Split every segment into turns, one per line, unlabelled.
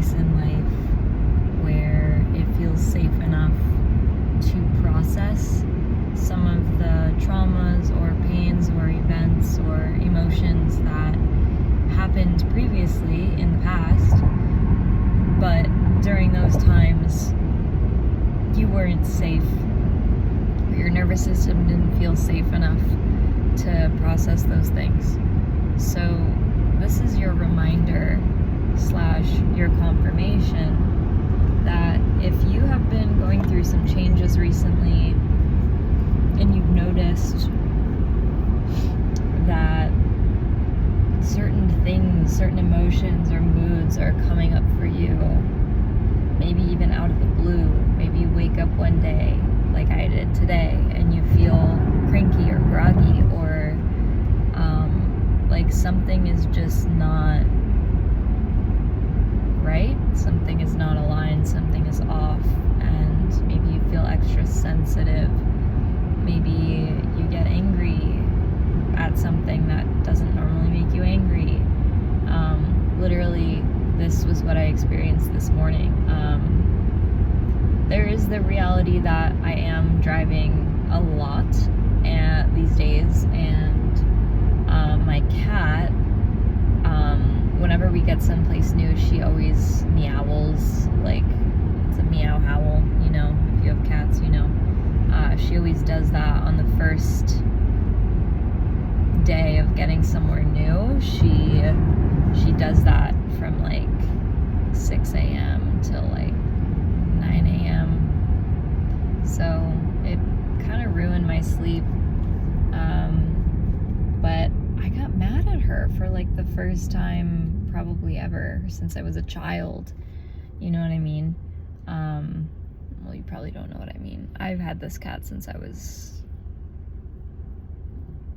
place in life where it feels safe enough to process some of the traumas or pains or events or emotions that happened previously in the past, but during those times you weren't safe. Your nervous system didn't feel safe enough to process those things. So this is your reminder / your confirmation that if you have been going through some changes recently and you've noticed that certain things, certain emotions or moods are coming up for you, maybe even out of the blue, maybe you wake up one day like I did today and you feel cranky or groggy, or like something is just not right, something is not aligned, something is off, and maybe you feel extra sensitive, maybe you get angry at something that doesn't normally make you angry. Literally, this was what I experienced this morning. There is the reality that I am driving a lot these days, and my cat, whenever we get someplace new, she always meows, like it's a meow howl, you know, if you have cats, you know. She always does that on the first day of getting somewhere new. She does that from like 6 a.m. till like 9 a.m. So it kind of ruined my sleep. But I got mad at her for like the first time probably ever since I was a child. You know what I mean? Well, you probably don't know what I mean. I've had this cat since I was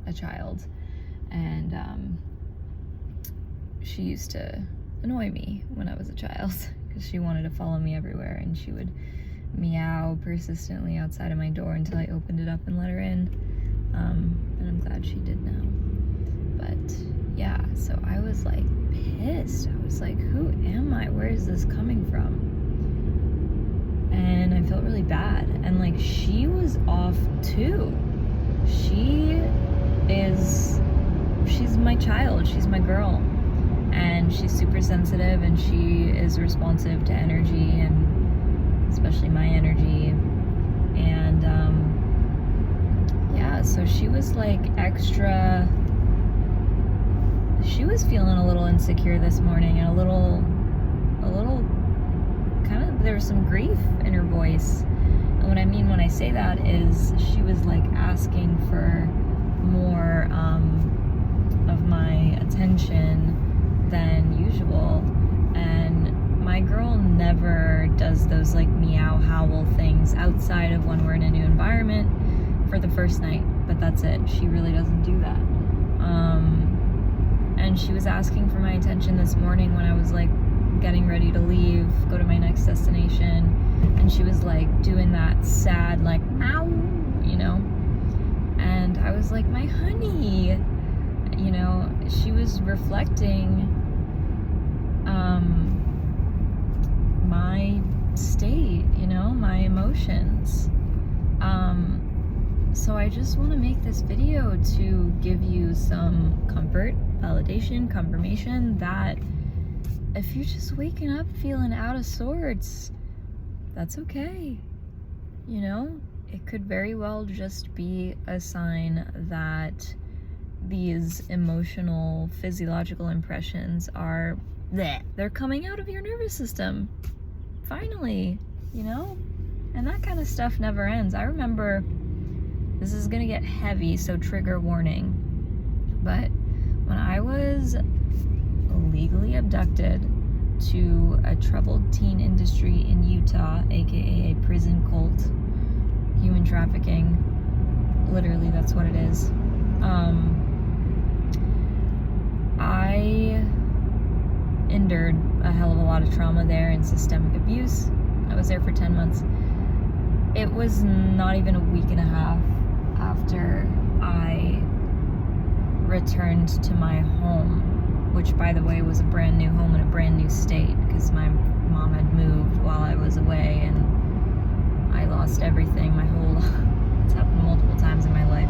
a child, and she used to annoy me when I was a child because she wanted to follow me everywhere, and she would meow persistently outside of my door until I opened it up and let her in. And I'm glad she did now. But yeah, so I was like pissed. I was like, who am I? Where is this coming from? And I felt really bad. And like, she was off too. She's my child. She's my girl. And she's super sensitive, and she is responsive to energy, and especially my energy. And yeah, so she was like extra, she was feeling a little insecure this morning, and a little kind of, there was some grief in her voice. And what I mean when I say that is she was like asking for more of my attention than usual. And my girl never does those like meow howl things outside of when we're in a new environment for the first night, but that's it. She really doesn't do that. And she was asking for my attention this morning when I was like getting ready to leave, go to my next destination, and she was like doing that sad like meow, you know. And I was like, my honey, you know, she was reflecting my state, you know, my emotions. So I just want to make this video to give you some comfort, validation, confirmation that if you're just waking up feeling out of sorts, that's okay. You know, it could very well just be a sign that these emotional, physiological impressions are they're coming out of your nervous system. Finally, you know? And that kind of stuff never ends. I remember, this is gonna get heavy, so trigger warning, but when I was illegally abducted to a troubled teen industry in Utah, aka a prison cult, human trafficking, literally that's what it is. I endured a hell of a lot of trauma there and systemic abuse. I was there for 10 months. It was not even a week and a half after I returned to my home, which by the way was a brand new home in a brand new state, because my mom had moved while I was away, and I lost everything. It's happened multiple times in my life.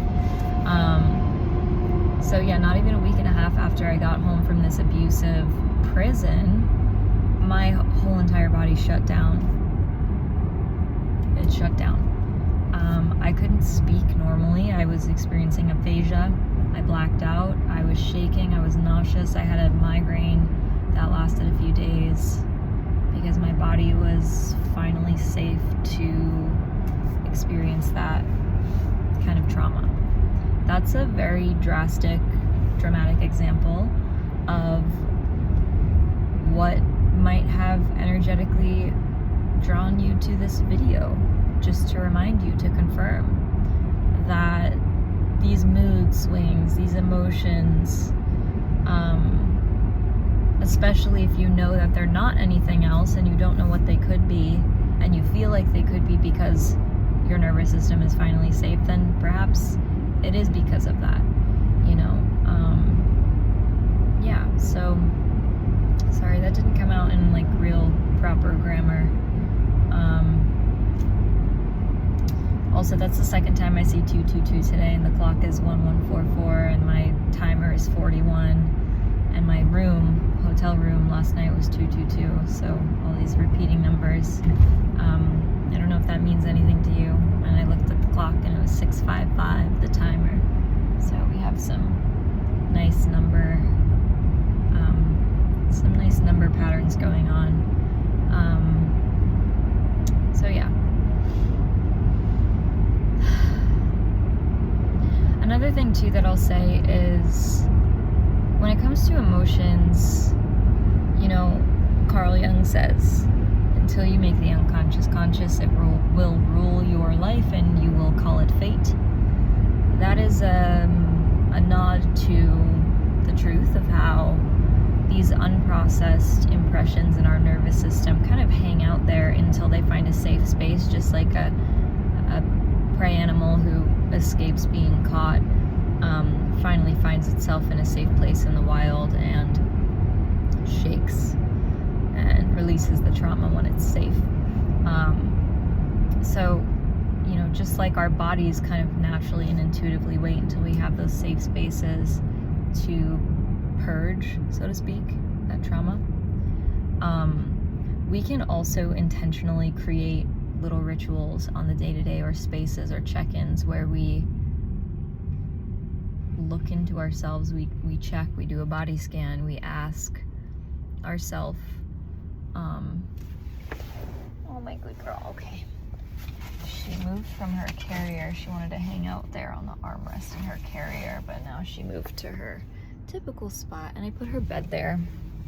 So yeah, not even a week and a half after I got home from this abusive prison, my whole entire body shut down. It shut down. I couldn't speak normally. I was experiencing aphasia. I blacked out. I was shaking. I was nauseous. I had a migraine that lasted a few days because my body was finally safe to experience that kind of trauma. That's a very dramatic example of what might have energetically drawn you to this video, just to remind you, to confirm that these mood swings, these emotions, especially if you know that they're not anything else and you don't know what they could be, and you feel like they could be because your nervous system is finally safe, then perhaps it is because of that, you know? Yeah, so, sorry, that didn't come out in like real proper grammar. Also, that's the second time I see 222 today, and the clock is 1144, and my timer is 41, and my hotel room last night was 222, so all these repeating numbers. I don't know if that means anything to you, and I looked at the clock and it was 655, the timer, so we have some nice number patterns going on. So yeah. Another thing too that I'll say is, when it comes to emotions, you know, Carl Jung says, until you make the unconscious conscious, it will rule your life and you will call it fate. That is a nod to the truth of how these unprocessed impressions in our nervous system kind of hang out there until they find a safe space, just like a prey animal who escapes being caught finally finds itself in a safe place in the wild and shakes and releases the trauma when it's safe. So, you know, just like our bodies kind of naturally and intuitively wait until we have those safe spaces to purge, so to speak, that trauma, we can also intentionally create little rituals on the day-to-day, or spaces or check-ins where we look into ourselves, we check, we do a body scan, we ask ourselves, oh my good girl, okay. She moved from her carrier. She wanted to hang out there on the armrest in her carrier, but now she moved to her typical spot, and I put her bed there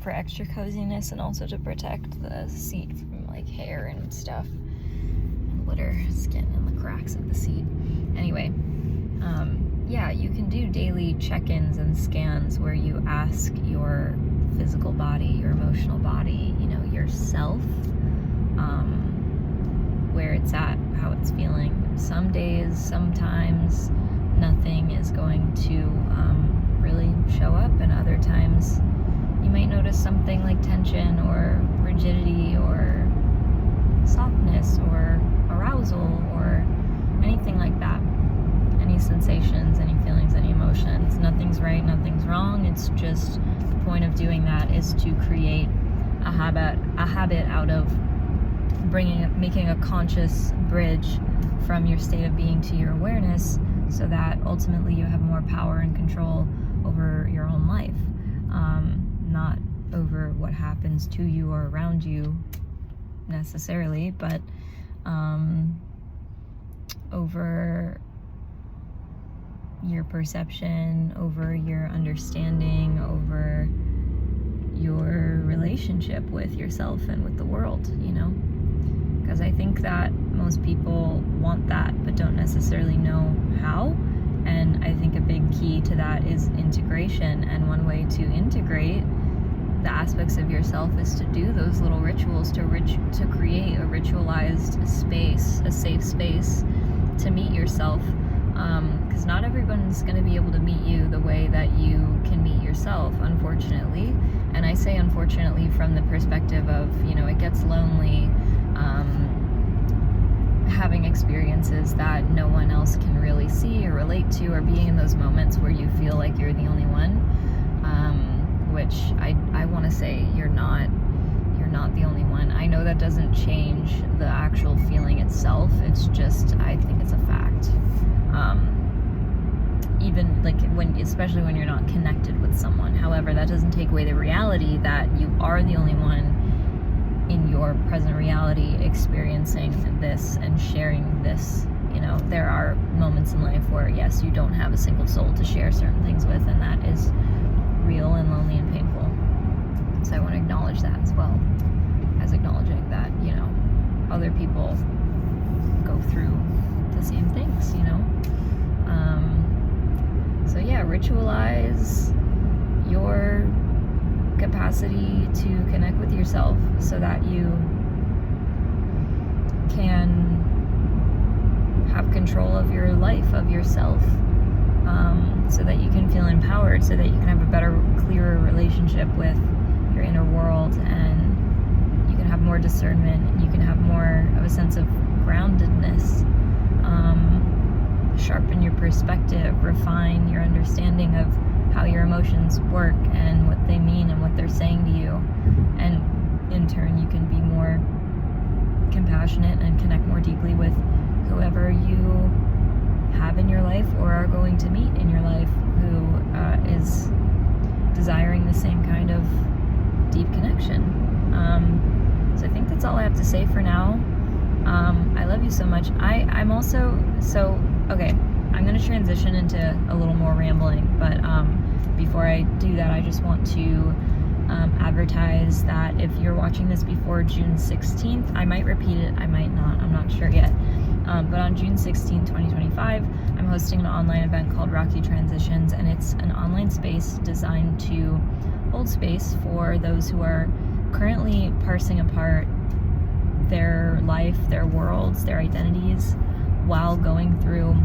for extra coziness and also to protect the seat from like hair and stuff and litter, skin and the cracks of the seat. Anyway, yeah, you can do daily check-ins and scans where you ask your physical body, your emotional body, you know, yourself, where it's at, how it's feeling. Some days, sometimes nothing is going to really show up, and other times you might notice something like tension or rigidity or softness or arousal or anything like that. Any sensations, any feelings, any emotions. Nothing's right, nothing's wrong. It's just the point of doing that is to create a habit out of making a conscious bridge from your state of being to your awareness, so that ultimately you have more power and control over your own life, not over what happens to you or around you necessarily, but over your perception, over your understanding, over your relationship with yourself and with the world, you know? Because I think that most people want that but don't necessarily know how, and I think a big key to that is integration, and one way to integrate the aspects of yourself is to do those little rituals, to create a ritualized space, a safe space to meet yourself, because not everyone's going to be able to meet you the way that you can meet yourself, unfortunately. And I say unfortunately from the perspective of, you know, it gets lonely having experiences that no one else can really see or relate to, or being in those moments where you feel like you're the only one, which I want to say you're not the only one. I know that doesn't change the actual feeling itself. It's just, I think it's a fact. Even like especially when you're not connected with someone. However, that doesn't take away the reality that you are the only one in your present reality experiencing this and sharing this. You know, there are moments in life where, yes, you don't have a single soul to share certain things with, and that is real and lonely and painful. So I want to acknowledge that as well, as acknowledging that, you know, other people go through the same things, you know. So yeah, ritualize your capacity to connect with yourself so that you can have control of your life, of yourself, so that you can feel empowered, so that you can have a better, clearer relationship with your inner world, and you can have more discernment, and you can have more of a sense of groundedness, sharpen your perspective, refine your understanding of how your emotions work and what they mean and what they're saying to you, and in turn you can be more compassionate and connect more deeply with whoever you have in your life or are going to meet in your life who is desiring the same kind of deep connection. So I think that's all I have to say for now. I love you so much. I'm also, okay, I'm going to transition into a little more rambling, but before I do that, I just want to advertise that if you're watching this before June 16th, I might repeat it, I might not, I'm not sure yet, but on June 16th, 2025, I'm hosting an online event called Rocky Transitions, and it's an online space designed to hold space for those who are currently parsing apart their life, their worlds, their identities, while going through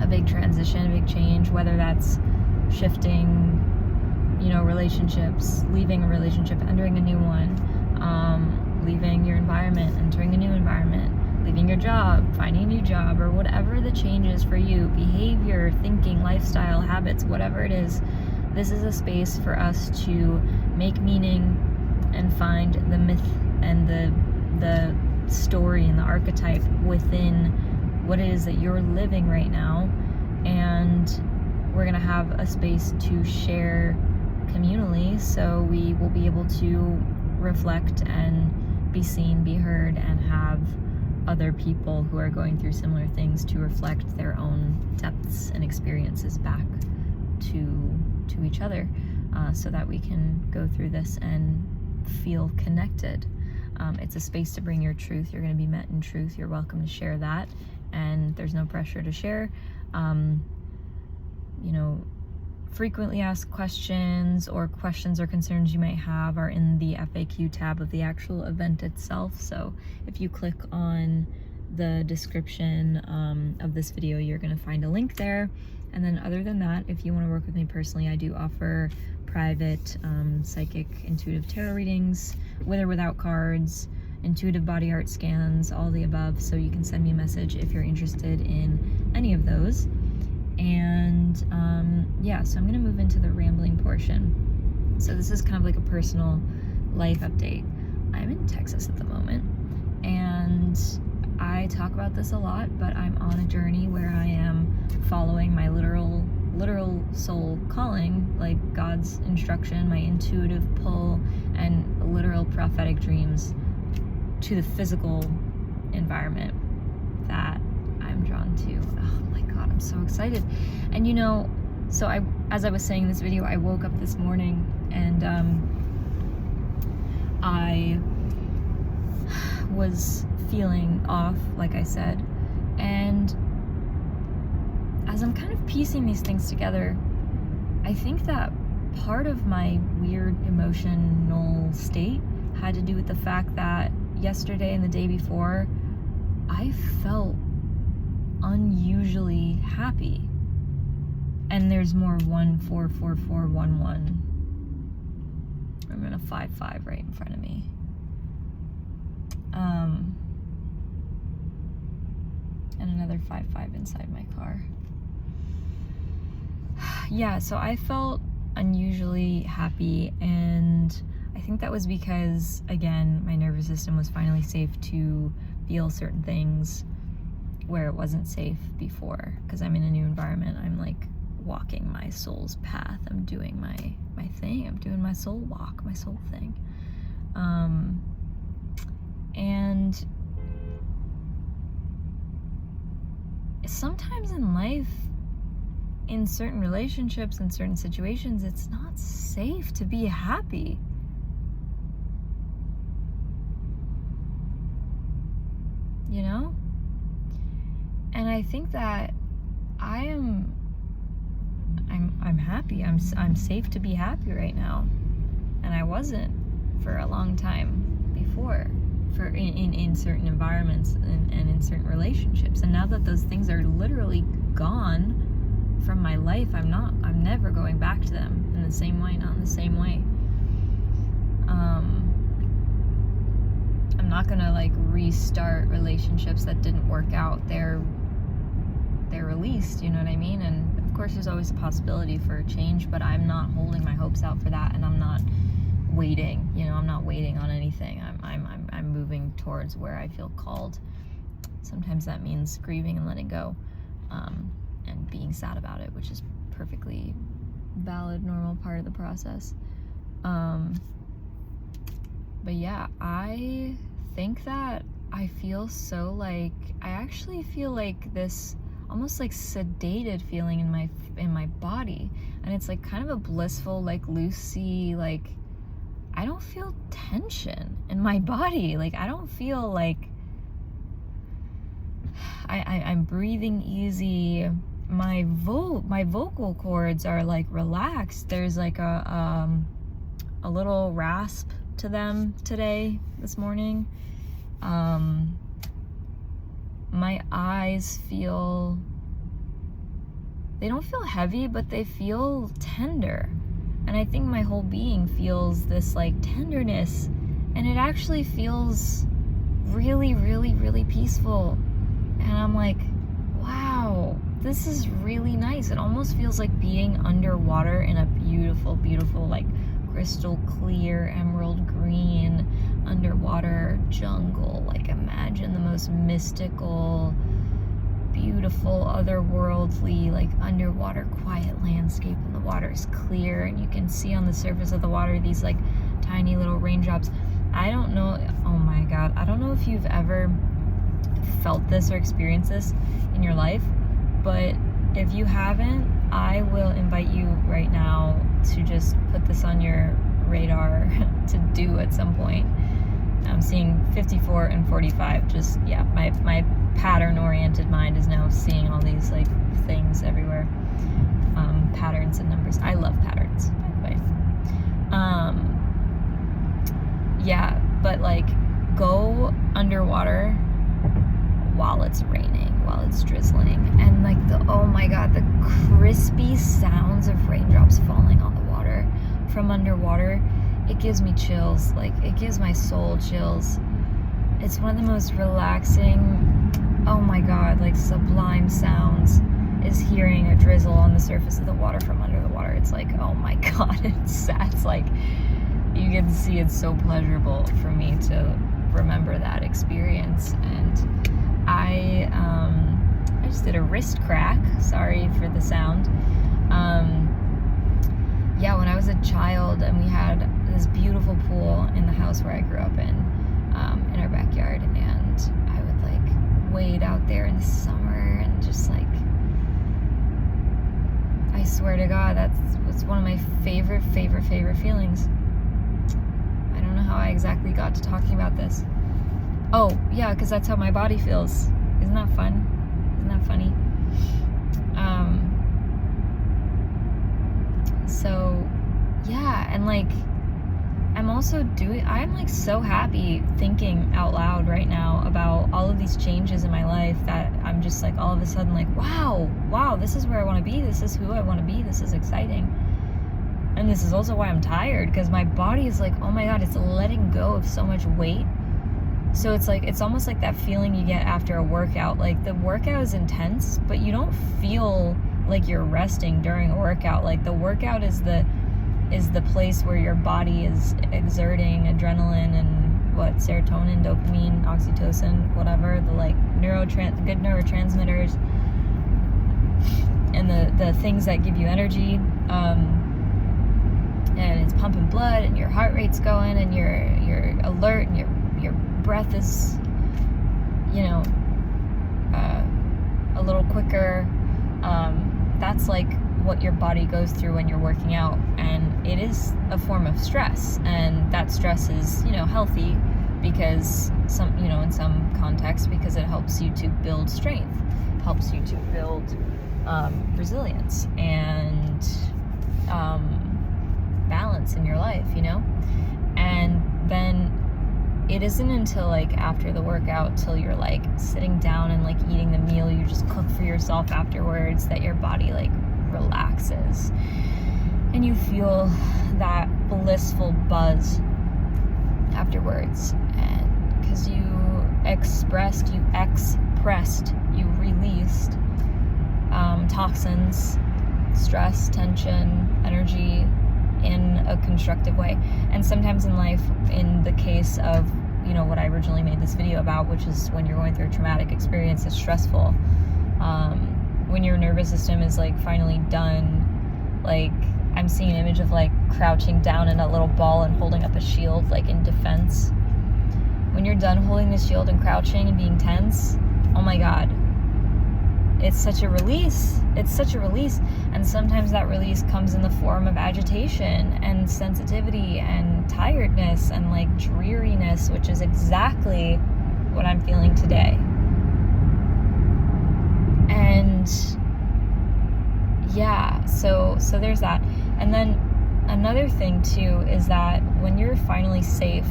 a big transition, a big change, whether that's shifting, you know, relationships, leaving a relationship, entering a new one, leaving your environment, entering a new environment, leaving your job, finding a new job, or whatever the change is for you, behavior, thinking, lifestyle, habits, whatever it is. This is a space for us to make meaning and find the myth and the story and the archetype within what it is that you're living right now. And we're going to have a space to share communally, so we will be able to reflect and be seen, be heard, and have other people who are going through similar things to reflect their own depths and experiences back to each other, so that we can go through this and feel connected. It's a space to bring your truth. You're going to be met in truth. You're welcome to share that, and there's no pressure to share. You know, frequently asked questions or concerns you might have are in the FAQ tab of the actual event itself. So if you click on the description of this video, you're going to find a link there. And then other than that, if you want to work with me personally, I do offer private psychic intuitive tarot readings with or without cards, intuitive body art scans, all the above. So you can send me a message if you're interested in any of those. And yeah, so I'm going to move into the rambling portion. So this is kind of like a personal life update. I'm in Texas at the moment, and I talk about this a lot, but I'm on a journey where I am following my literal soul calling, like God's instruction, my intuitive pull, and literal prophetic dreams to the physical environment that I'm drawn to. Oh my God, I'm so excited. And you know, so as I was saying in this video, I woke up this morning and I was feeling off, like I said, and as I'm kind of piecing these things together, I think that part of my weird emotional state had to do with the fact that yesterday and the day before, I felt unusually happy. And there's more 1, 4, 4, 4, 1, 1. I'm in a 5, 5 right in front of me. And another 5, 5 inside my car. Yeah, so I felt unusually happy, and I think that was because, again, my nervous system was finally safe to feel certain things where it wasn't safe before, because I'm in a new environment. I'm like walking my soul's path. I'm doing my thing. I'm doing my soul walk, my soul thing. And sometimes in life, in certain relationships, in certain situations, it's not safe to be happy. You know? And I think that I'm happy. I'm safe to be happy right now. And I wasn't for a long time before, in certain environments and in certain relationships. And now that those things are literally gone from my life, I'm never going back to them in the same way, not in the same way. I'm not gonna like restart relationships that didn't work out. They're released, you know what I mean? And of course there's always a possibility for change, but I'm not holding my hopes out for that, and I'm not waiting, you know, I'm not waiting on anything. I'm moving towards where I feel called. Sometimes that means grieving and letting go, and being sad about it, which is perfectly valid, normal part of the process. But yeah, I think that I feel so like, I actually feel like this almost like sedated feeling in my body, and it's like kind of a blissful, like loosey, like I don't feel tension in my body. Like I don't feel like I'm breathing easy. My vocal cords are like relaxed. There's like a little rasp to them this morning. My eyes they don't feel heavy, but they feel tender. And I think my whole being feels this like tenderness, and it actually feels really, really, really peaceful. And I'm like, wow, this is really nice. It almost feels like being underwater in a beautiful, beautiful, like crystal clear, emerald green, underwater jungle. Like imagine the most mystical, beautiful, otherworldly, like underwater quiet landscape, and the water is clear, and you can see on the surface of the water these like tiny little raindrops. I don't know, oh my god, I don't know if you've ever felt this or experienced this in your life, but if you haven't, I will invite you right now to just put this on your radar to do at some point. I'm seeing 54 and 45. Just, yeah, my pattern-oriented mind is now seeing all these like things everywhere. Patterns and numbers. I love patterns, by the way. Yeah, but like go underwater while it's raining, while it's drizzling, and like oh my god, the crispy sounds of raindrops falling on the water from underwater, it gives me chills. Like it gives my soul chills. It's one of the most relaxing, oh my god, like sublime sounds is hearing a drizzle on the surface of the water from under the water. It's like, oh my god, it's like you can see it's so pleasurable for me to remember that experience. And I just did a wrist crack. Sorry for the sound. Yeah, when I was a child, and we had this beautiful pool in the house where I grew up in our backyard, and I would like wade out there in the summer and just like, I swear to God, that's one of my favorite feelings. I don't know how I exactly got to talking about this. Oh, yeah, because that's how my body feels. Isn't that fun? Isn't that funny? So, yeah, and like, I'm like so happy thinking out loud right now about all of these changes in my life that I'm just like all of a sudden like, wow, this is where I want to be. This is who I want to be. This is exciting. And this is also why I'm tired, because my body is like, oh my God, it's letting go of so much weight. So it's like, it's almost like that feeling you get after a workout. Like the workout is intense, but you don't feel like you're resting during a workout. Like the workout is the place where your body is exerting adrenaline and serotonin, dopamine, oxytocin, whatever, the like good neurotransmitters and the things that give you energy. And it's pumping blood and your heart rate's going and you're alert and your breath is, a little quicker. That's like what your body goes through when you're working out, and it is a form of stress, and that stress is, healthy because in some contexts, because it helps you to build strength, helps you to build resilience and balance in your life, and then it isn't until like after the workout, till you're like sitting down and like eating the meal you just cook for yourself afterwards, that your body like relaxes and you feel that blissful buzz afterwards. And because you released toxins, stress, tension, energy in a constructive way. And sometimes in life, in the case of what I originally made this video about, which is when you're going through a traumatic experience, it's stressful. When your nervous system is like finally done, like I'm seeing an image of like crouching down in a little ball and holding up a shield, like in defense. When you're done holding the shield and crouching and being tense, oh my God, it's such a release. And sometimes that release comes in the form of agitation and sensitivity and tiredness and like dreariness, which is exactly what I'm feeling today. And yeah, so there's that. And then another thing too is that when you're finally safe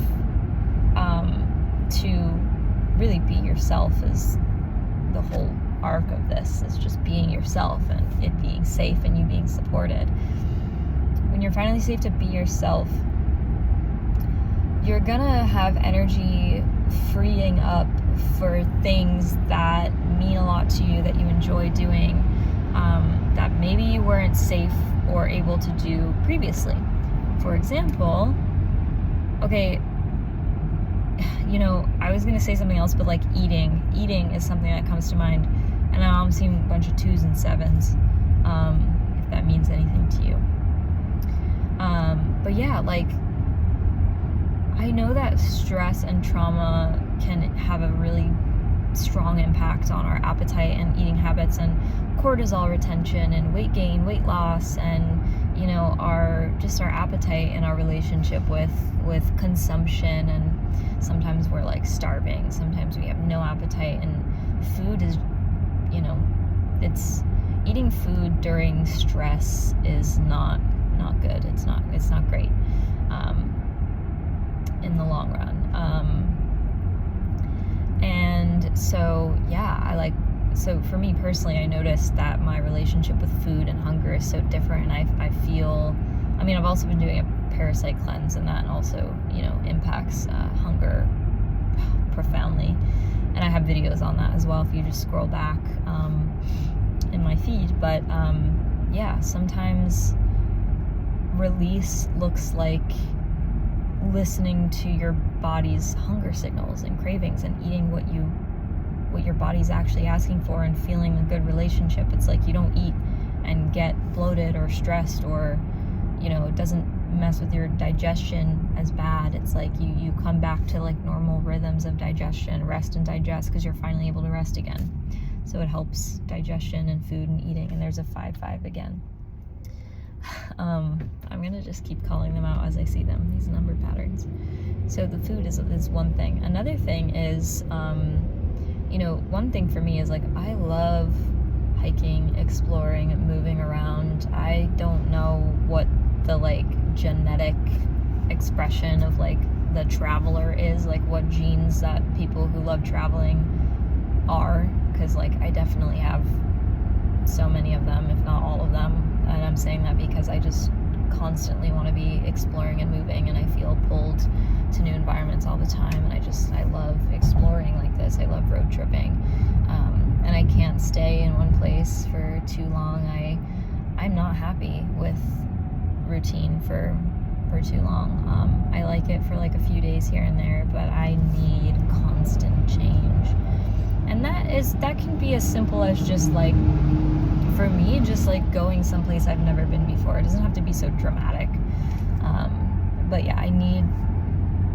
to really be yourself, is the whole arc of this, is just being yourself and it being safe and you being supported. When you're finally safe to be yourself, you're gonna have energy freeing up for things that mean a lot to you, that you enjoy doing, that maybe you weren't safe or able to do previously. For example, okay, I was gonna say something else, but like eating is something that comes to mind, and now I'm seeing a bunch of 2s and 7s, if that means anything to you. But yeah, like I know that stress and trauma can have a really strong impact on our appetite and eating habits and cortisol retention and weight gain, weight loss, and our appetite and our relationship with consumption. And sometimes we're like starving, sometimes we have no appetite, and food is, it's eating food during stress is not good. It's not great in the long run. And so yeah, so for me personally, I noticed that my relationship with food and hunger is so different, and I feel, I've also been doing a parasite cleanse, and that also impacts hunger profoundly, and I have videos on that as well if you just scroll back in my feed. But yeah, sometimes release looks like listening to your body's hunger signals and cravings and eating what your body's actually asking for and feeling a good relationship. It's like you don't eat and get bloated or stressed, or it doesn't mess with your digestion as bad. It's like you come back to like normal rhythms of digestion, rest and digest, because you're finally able to rest again. So it helps digestion and food and eating. And there's a 5-5 again. I'm gonna just keep calling them out as I see them, these number patterns. So the food is one thing. Another thing is, one thing for me is like, I love hiking, exploring, moving around. I don't know what the like genetic expression of like the traveler is, like what genes that people who love traveling are, because like I definitely have so many of them, if not all of them, and I'm saying that because I just constantly want to be exploring and moving, and I feel pulled to new environments all the time, and I love exploring like this. I love road tripping, and I can't stay in one place for too long. I'm not happy with routine for too long. I like it for like a few days here and there, but I need constant change. And that can be as simple as just like, for me, just like going someplace I've never been before. It doesn't have to be so dramatic. But yeah, I need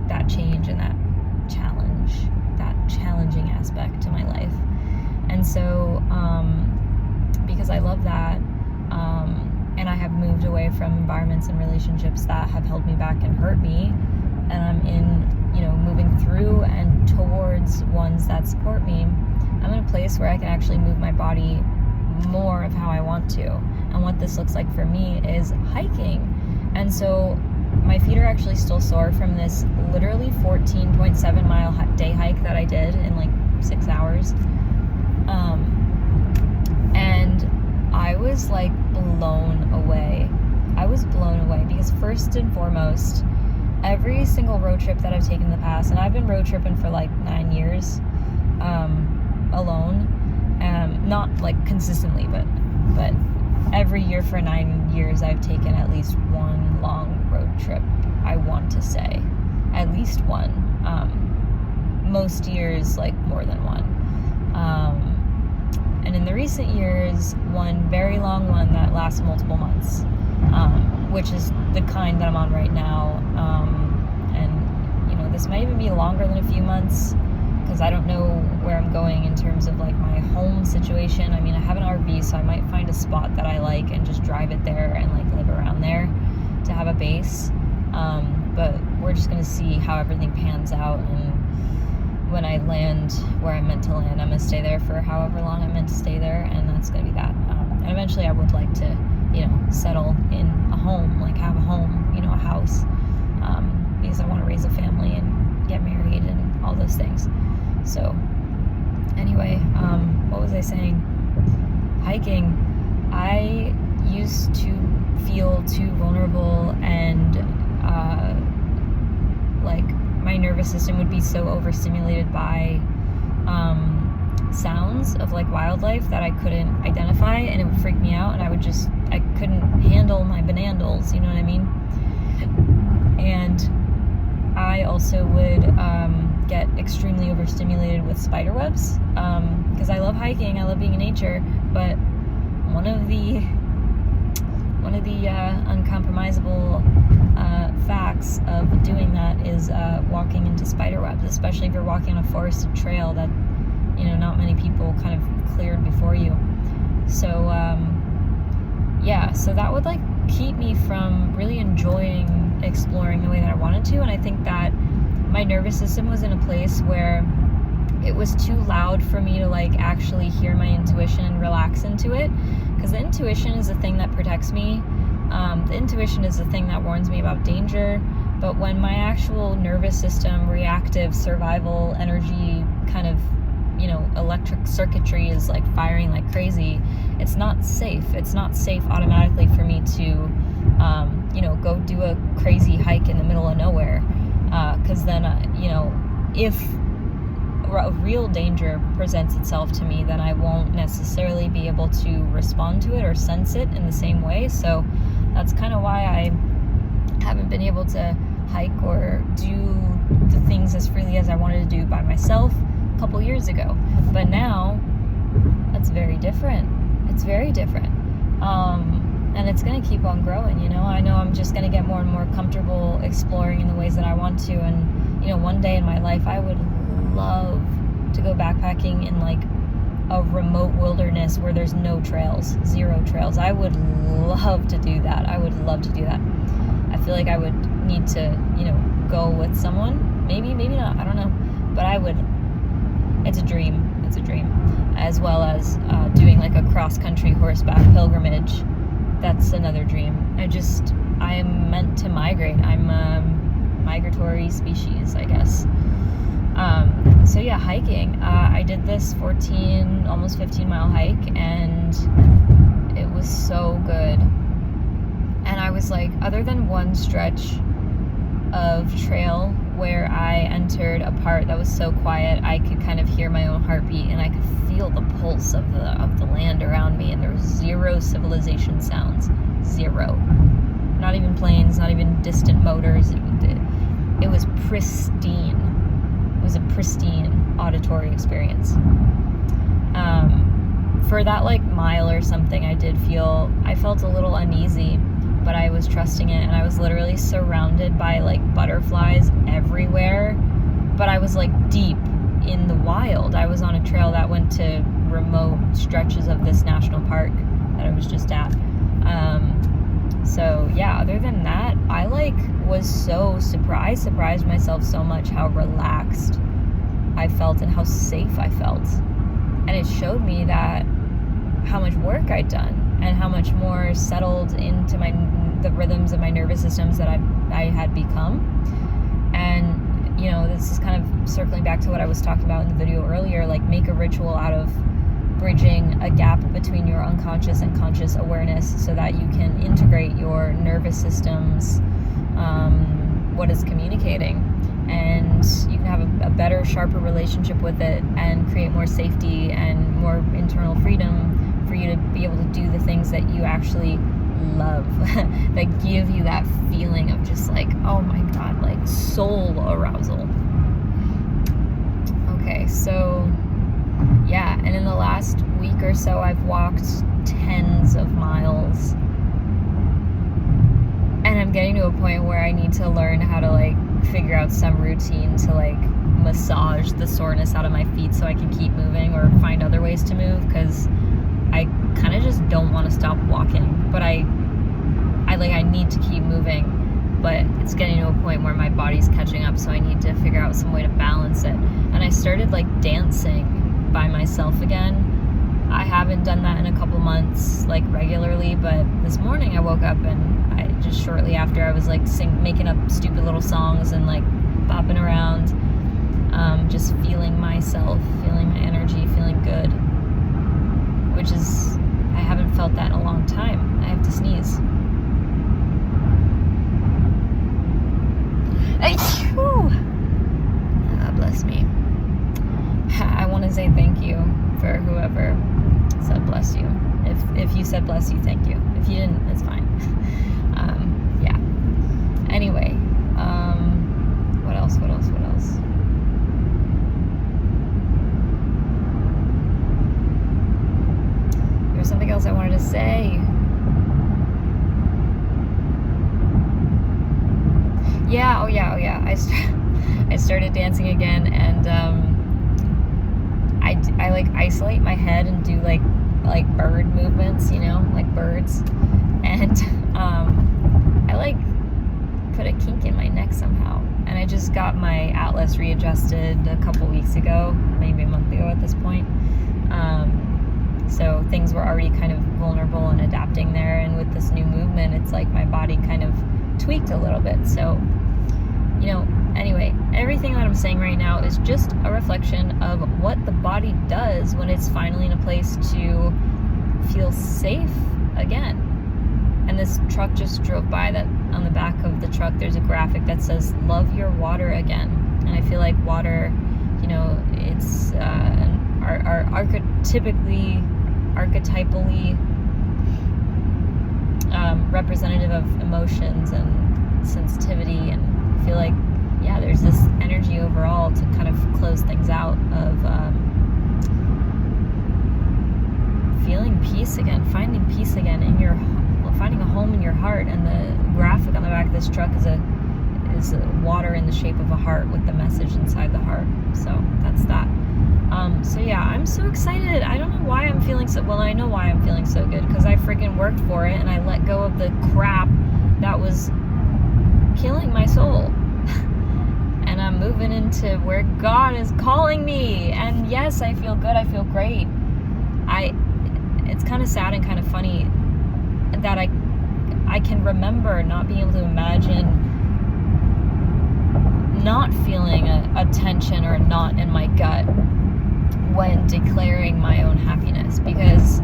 that change and that challenging aspect to my life. And so, because I love that, and I have moved away from environments and relationships that have held me back and hurt me, and I'm moving through and towards ones that support me, I'm in a place where I can actually move my body more of how I want to. And what this looks like for me is hiking. And so my feet are actually still sore from this literally 14.7 mile day hike that I did in like 6 hours. And I was like blown away. I was blown away because first and foremost, every single road trip that I've taken in the past, and I've been road tripping for like 9 years, alone, not like consistently, but every year for 9 years I've taken at least one long road trip. I want to say at least one, most years like more than one, and in the recent years, one very long one that lasts multiple months, which is the kind that I'm on right now. And this might even be longer than a few months, because I don't know where I'm going in terms of like my home situation. I mean, I have an RV, so I might find a spot that I like and just drive it there and like live around there to have a base. But we're just gonna see how everything pans out, and when I land where I'm meant to land, I'm gonna stay there for however long I'm meant to stay there, and that's gonna be that. And eventually I would like to, settle in a home, like have a home, a house, because I want to raise a family and get married and all those things. So anyway, what was I saying? Hiking. I used to feel too vulnerable, and like my nervous system would be so overstimulated by sounds of like wildlife that I couldn't identify, and it would freak me out, and I couldn't handle my banandals, you know what I mean? And I also would get extremely overstimulated with spider webs, because I love hiking, I love being in nature, but one of the uncompromisable facts of doing that is walking into spider webs, especially if you're walking on a forested trail that not many people kind of cleared before you. So so that would like keep me from really enjoying exploring the way that I wanted to. And I think that my nervous system was in a place where it was too loud for me to like actually hear my intuition and relax into it, because the intuition is the thing that protects me. The intuition is the thing that warns me about danger. But when my actual nervous system, reactive survival energy kind of electric circuitry is like firing like crazy, it's not safe. It's not safe automatically for me to go do a crazy hike in the middle of nowhere, because then if a real danger presents itself to me, then I won't necessarily be able to respond to it or sense it in the same way. So that's kind of why I haven't been able to hike or do the things as freely as I wanted to do by myself a couple years ago. But now that's very different. It's very different, and it's going to keep on growing. I know I'm just going to get more and more comfortable exploring in the ways that I want to, and one day in my life I would love to go backpacking in like a remote wilderness where there's no trails, zero trails. I would love to do that. I would love to do that. I feel like I would need to go with someone, maybe not, I don't know, but I would. It's a dream, as well as doing like a cross-country horseback pilgrimage. That's another dream. I am meant to migrate. I'm migratory species, I guess. So yeah, hiking. I did this 14, almost 15-mile hike, and it was so good. And I was like, other than one stretch of trail where I entered a part that was so quiet I could kind of hear my own heartbeat, and I could feel the pulse of the land around me, and there was zero civilization sounds. Zero. Not even planes, not even distant motors. It was pristine. It was a pristine auditory experience. For that like mile or something, I felt a little uneasy, but I was trusting it, and I was literally surrounded by like butterflies everywhere, but I was like deep in the wild. I was on a trail that went to remote stretches of this national park that I was just at. So yeah, other than that, I like was so surprised myself so much how relaxed I felt and how safe I felt. And it showed me that how much work I'd done and how much more settled into the rhythms of my nervous systems that I had become. And, you know, this is kind of circling back to what I was talking about in the video earlier, like make a ritual out of bridging a gap between your unconscious and conscious awareness so that you can integrate your nervous system's what is communicating, and you can have a better, sharper relationship with it and create more safety and more internal freedom for you to be able to do the things that you actually love that give you that feeling of just like, oh my god, like soul arousal. Okay, so yeah, and in the last week or so I've walked tens of miles, and I'm getting to a point where I need to learn how to like figure out some routine to like massage the soreness out of my feet so I can keep moving or find other ways to move, because I kind of just don't want to stop walking, but I need to keep moving, but it's getting to a point where my body's catching up, so I need to figure out some way to balance it. And I started like dancing by myself again. I haven't done that in a couple months like regularly, but this morning I woke up and I just shortly after I was like making up stupid little songs and like bopping around, just feeling myself, feeling my energy, feeling good, which is, I haven't felt that in a long time. I have to sneeze. Bless me. I want to say thank you for whoever said bless you. If you said bless you, thank you. If you didn't, it's fine. Yeah. Anyway, what else? There's something else I wanted to say. Yeah, oh yeah. I started dancing again, and I like isolate my head and do like bird movements, you know, like birds, and I like put a kink in my neck somehow, and I just got my atlas readjusted a couple weeks ago, maybe a month ago at this point. So things were already kind of vulnerable and adapting there, and with this new movement, it's like my body kind of tweaked a little bit. So, you know, anyway, everything that I'm saying right now is just a reflection of what the body does when it's finally in a place to feel safe again. And this truck just drove by, that on the back of the truck there's a graphic that says love your water again. And I feel like water, you know, it's our archetypally representative of emotions and sensitivity, and I feel like, yeah, there's this energy overall to kind of close things out of feeling peace again, finding peace again finding a home in your heart. And the graphic on the back of this truck is water in the shape of a heart with the message inside the heart. So that's that. So yeah, I'm so excited. I don't know why I'm feeling so, well, I know why I'm feeling so good, because I freaking worked for it and I let go of the crap that was killing my soul. And I'm moving into where God is calling me. And yes, I feel good. I feel great. It's kind of sad and kind of funny that I can remember not being able to imagine not feeling a tension or a knot in my gut when declaring my own happiness, because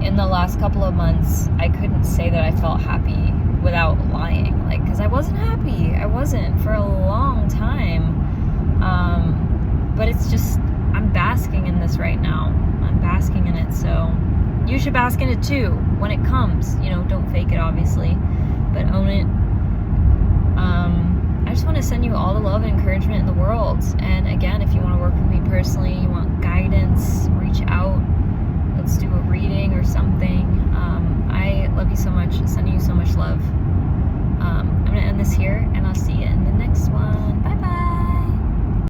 in the last couple of months I couldn't say that I felt happy without lying, like, because I wasn't happy. I wasn't for a long time. But it's just, I'm basking in this right now. I'm basking in it, so you should bask in it too when it comes. You know, don't fake it, obviously, but own it. I just want to send you all the love and encouragement in the world. And again, if you want to work with me personally,